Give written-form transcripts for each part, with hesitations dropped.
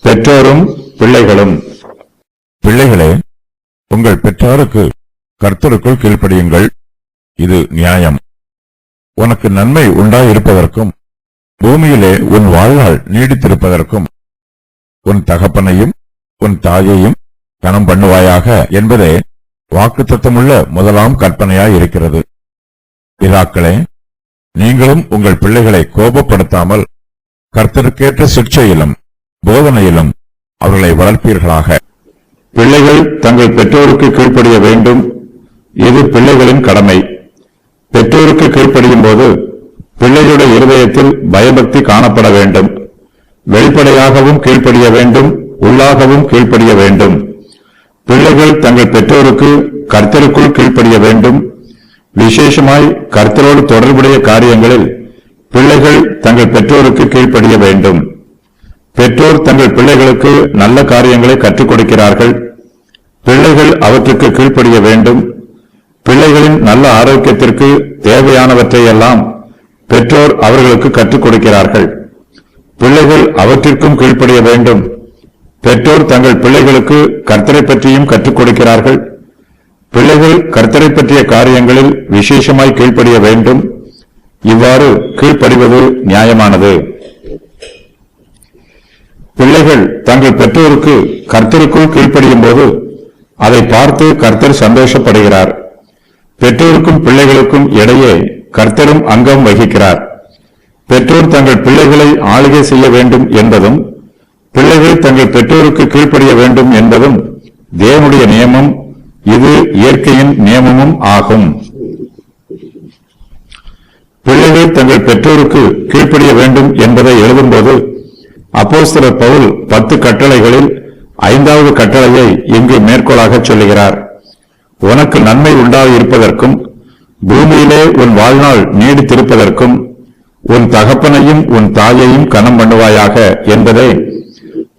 பெற்றோரும் பிள்ளைகளும். பிள்ளைகளே, உங்கள் பெற்றோருக்கு கர்த்தருக்குள் கீழ்ப்படியுங்கள், இது நியாயம். உனக்கு நன்மை உண்டாயிருப்பதற்கும் பூமியிலே உன் வாழ்நாள் நீடித்திருப்பதற்கும் உன் தகப்பனையும் உன் தாயையும் கனம் பண்ணுவாயாக என்பதே வாக்குத்தத்தமுள்ள முதலாம் கற்பனையாயிருக்கிறது. பிதாக்களே, நீங்களும் உங்கள் பிள்ளைகளை கோபப்படுத்தாமல் கர்த்தருக்கேற்ற சிக்ஷையிலும் போதனையிலும் அவர்களை வளர்ப்பீர்களாக. பிள்ளைகள் தங்கள் பெற்றோருக்கு கீழ்ப்படிய வேண்டும், இது பிள்ளைகளின் கடமை. பெற்றோருக்கு கீழ்ப்படியும் போது பிள்ளைகளுடைய இருதயத்தில் பயபக்தி காணப்பட வேண்டும். வெளிப்படையாகவும் கீழ்ப்படிய வேண்டும், உள்ளாகவும் கீழ்ப்படிய வேண்டும். பிள்ளைகள் தங்கள் பெற்றோருக்கு கர்த்தருக்குள் கீழ்ப்படிய வேண்டும். விசேஷமாய் கர்த்தரோடு தொடர்புடைய காரியங்களில் பிள்ளைகள் தங்கள் பெற்றோருக்கு கீழ்ப்படிய வேண்டும். பெற்றோர் தங்கள் பிள்ளைகளுக்கு நல்ல காரியங்களை கற்றுக் கொடுக்கிறார்கள். பிள்ளைகள் அவற்றுக்கு கீழ்ப்படிய வேண்டும். பிள்ளைகளின் நல்ல ஆரோக்கியத்திற்கு தேவையானவற்றையெல்லாம் பெற்றோர் அவர்களுக்கு கற்றுக் கொடுக்கிறார்கள். பிள்ளைகள் அவற்றிற்கும் கீழ்ப்படிய வேண்டும். பெற்றோர் தங்கள் பிள்ளைகளுக்கு கர்த்தரை பற்றியும் கற்றுக் கொடுக்கிறார்கள். பிள்ளைகள் கர்த்தரை பற்றிய காரியங்களில் விசேஷமாய் கீழ்ப்படிய வேண்டும். இவ்வாறு கீழ்ப்படிவது நியாயமானது. பிள்ளைகள் தங்கள் பெற்றோருக்கு கர்த்தருக்குள் கீழ்ப்படியும் போது அதை பார்த்து கர்த்தர் சந்தோஷப்படுகிறார். பெற்றோருக்கும் பிள்ளைகளுக்கும் இடையே கர்த்தரும் அங்கம் வகிக்கிறார். பெற்றோர் தங்கள் பிள்ளைகளை ஆளுகை செய்ய வேண்டும் என்பதும் பிள்ளைகள் தங்கள் பெற்றோருக்கு கீழ்ப்படிய வேண்டும் என்பதும் தேவனுடைய நியமம். இது இயற்கையின் நியமமும் ஆகும். பிள்ளைகள் தங்கள் பெற்றோருக்கு கீழ்ப்படிய வேண்டும் என்பதை எழுதும்போது அப்போஸ்தலர் பவுல் 10 கட்டளைகளில் 5வது கட்டளையை இங்கு மேற்கோளாக சொல்லுகிறார். உனக்கு நன்மை உண்டாயிருப்பதற்கும் பூமியிலே உன் வாழ்நாள் நீடித்திருப்பதற்கும் உன் தகப்பனையும் உன் தாயையும் கனம் பண்ணுவாயாக என்பதே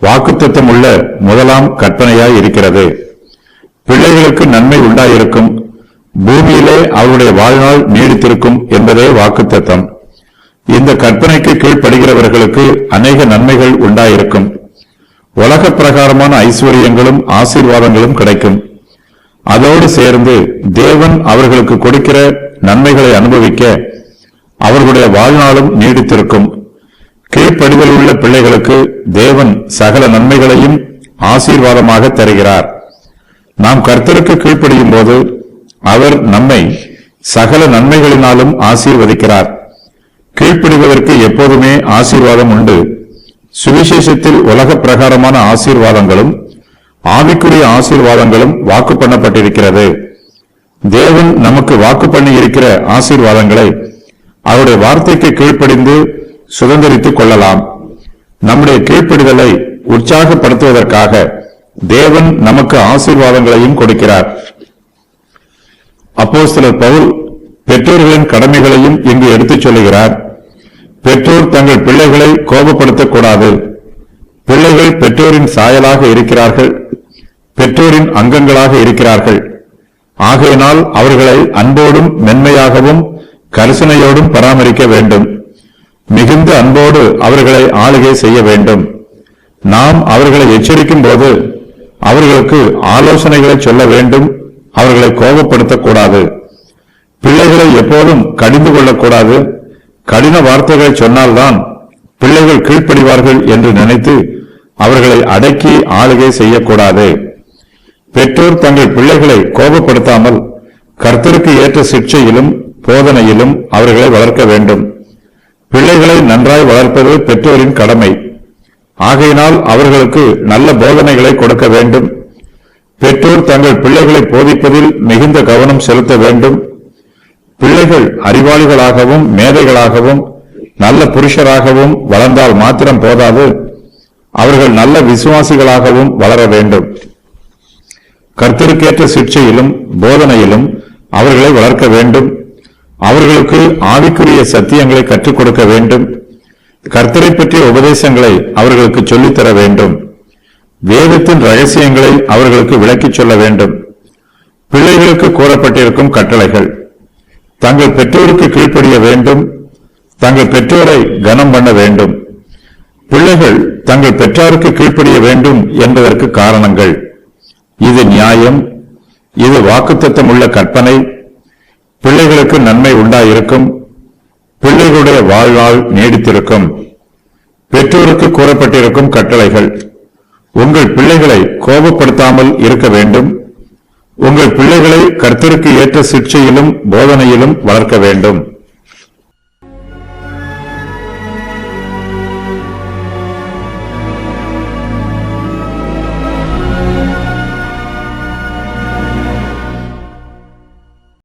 வாக்குத்தத்தம் உள்ள முதலாம் கற்பனையாய் இருக்கிறது. பிள்ளைகளுக்கு நன்மை உண்டாயிருக்கும், பூமியிலே அவருடைய வாழ்நாள் நீடித்திருக்கும் என்பதே வாக்குத்தத்தம். இந்த கற்பனைக்கு கீழ்ப்படுகிறவர்களுக்கு அநேக நன்மைகள் உண்டாயிருக்கும். உலக பிரகாரமான ஐஸ்வர்யங்களும் ஆசீர்வாதங்களும் கிடைக்கும். அதோடு சேர்ந்து தேவன் அவர்களுக்கு கொடுக்கிற நன்மைகளை அனுபவிக்க அவர்களுடைய வாழ்நாளும் நீடித்திருக்கும். கீழ்ப்படிதல் உள்ள பிள்ளைகளுக்கு தேவன் சகல நன்மைகளையும் ஆசீர்வாதமாக தருகிறார். நாம் கர்த்தருக்கு கீழ்ப்படியும் போது அவர் நம்மை சகல நன்மைகளினாலும் ஆசீர்வதிக்கிறார். கீழ்ப்படிவதற்கு எப்போதுமே ஆசீர்வாதம் உண்டு. சுவிசேஷத்தில் உலக பிரகாரமான ஆசீர்வாதங்களும் ஆவிக்குரிய ஆசீர்வாதங்களும் வாக்கு பண்ணப்பட்டிருக்கிறது. தேவன் நமக்கு வாக்கு பண்ணி இருக்கிற ஆசீர்வாதங்களை அவருடைய வார்த்தைக்கு கீழ்ப்படிந்து சுதந்திரித்துக் கொள்ளலாம். நம்முடைய கீழ்ப்படிதலை உற்சாகப்படுத்துவதற்காக தேவன் நமக்கு ஆசீர்வாதங்களையும் கொடுக்கிறார். அப்போஸ்தலர் பவுல் பெற்றோர்களின் கடமைகளையும் இங்கு எடுத்துச் சொல்லுகிறார். பெற்றோர் தங்கள் பிள்ளைகளை கோபப்படுத்தக்கூடாது. பிள்ளைகள் பெற்றோரின் சாயலாக இருக்கிறார்கள், பெற்றோரின் அங்கங்களாக இருக்கிறார்கள். ஆகையினால் அவர்களை அன்போடும் மென்மையாகவும் கரிசனையோடும் பராமரிக்க வேண்டும். மிகுந்த அன்போடு அவர்களை ஆளுகை செய்ய வேண்டும். நாம் அவர்களை எச்சரிக்கும் போது அவர்களுக்கு ஆலோசனைகளை சொல்ல வேண்டும். அவர்களை கோபப்படுத்தக்கூடாது. பிள்ளைகளை எப்போதும் கடிந்து கொள்ளக்கூடாது. கடின வார்த்தைகளை சொன்னால்தான் பிள்ளைகள் கீழ்ப்படிவார்கள் என்று நினைத்து அவர்களை அடக்கி ஆளுகை செய்யக்கூடாது. பெற்றோர் தங்கள் பிள்ளைகளை கோபப்படுத்தாமல் கர்த்தருக்கு ஏற்ற சிக்ஷையிலும் போதனையிலும் அவர்களை வளர்க்க வேண்டும். பிள்ளைகளை நன்றாய் வளர்ப்பது பெற்றோரின் கடமை. ஆகையினால் அவர்களுக்கு நல்ல போதனைகளை கொடுக்க வேண்டும். பெற்றோர் தங்கள் பிள்ளைகளை போதிப்பதில் மிகுந்த கவனம் செலுத்த வேண்டும். பிள்ளைகள் அறிவாளிகளாகவும் மேதைகளாகவும் நல்ல புருஷராகவும் வளர்ந்தால் மாத்திரம் போதாது, அவர்கள் நல்ல விசுவாசிகளாகவும் வளர வேண்டும். கர்த்தருக்கேற்ற சிக்ஷையிலும் போதனையிலும் அவர்களை வளர்க்க வேண்டும். அவர்களுக்கு ஆவிக்குரிய சத்தியங்களை கற்றுக் கொடுக்க வேண்டும். கர்த்தரை பற்றிய உபதேசங்களை அவர்களுக்கு சொல்லித்தர வேண்டும். வேதத்தின் ரகசியங்களை அவர்களுக்கு விளக்கிச் சொல்ல வேண்டும். பிள்ளைகளுக்கு கூறப்பட்டிருக்கும் கட்டளைகள்: தங்கள் பெற்றோருக்கு கீழ்ப்படிய வேண்டும், தங்கள் பெற்றோரை கனம் பண்ண வேண்டும். பிள்ளைகள் தங்கள் பெற்றாருக்கு கீழ்ப்படிய வேண்டும் என்பதற்கு காரணங்கள். இது நியாயம், இது வாக்குத்தத்தம் உள்ள கற்பனை, பிள்ளைகளுக்கு நன்மை உண்டாயிருக்கும், பிள்ளைகளுடைய வாழ்நாள் நீடித்திருக்கும். பெற்றோருக்கு கூறப்பட்டிருக்கும் கட்டளைகள். உங்கள் பிள்ளைகளை கோபப்படுத்தாமல் இருக்க வேண்டும். உங்கள் பிள்ளைகளை கர்த்தருக்கு ஏற்ற சிக்ஷையிலும் போதனையிலும் வளர்க்க வேண்டும்.